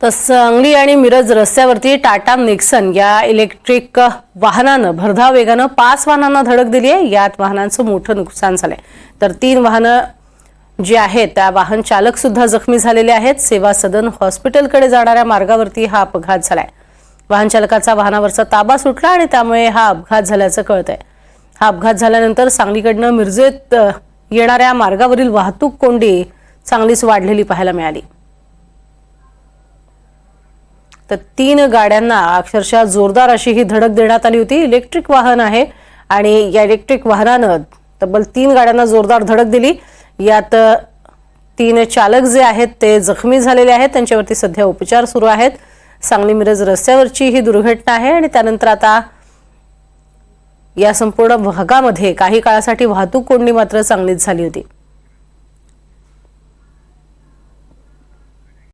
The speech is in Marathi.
तर सांगली आणि मिरज रस्त्यावरती टाटा नेक्सन या इलेक्ट्रिक वाहनानं भरधाव वेगानं 5 वाहनांना धडक दिली आहे। यात वाहनांचं मोठं नुकसान झालंय, तर 3 वाहनं जी आहेत त्या वाहन चालक सुद्धा जखमी झालेले आहेत। सेवा सदन हॉस्पिटलकडे जाणाऱ्या मार्गावरती हा अपघात झालाय। वाहन चालकाचा वाहनावरचा ताबा सुटला आणि त्यामुळे हा अपघात झाल्याचं कळतंय। हा अपघात झाल्यानंतर सांगलीकडनं मिरजेत येणाऱ्या मार्गावरील वाहतूक कोंडी चांगलीच वाढलेली पाहायला मिळाली। तर 3 गाड्यांना अक्षरशः जोरदार अशी ही धडक देण्यात आली होती। इलेक्ट्रिक वाहन आहे आणि या इलेक्ट्रिक वाहनानं तब्बल 3 गाड्यांना जोरदार धडक दिली। यात 3 चालक जे आहेत ते जखमी झालेले आहेत, त्यांच्यावरती सध्या उपचार सुरू आहेत। सांगली मिरज रस्त्यावरची ही दुर्घटना आहे आणि त्यानंतर आता या संपूर्ण भागामध्ये काही काळासाठी वाहतूक कोंडी मात्र चांगलीच झाली होती।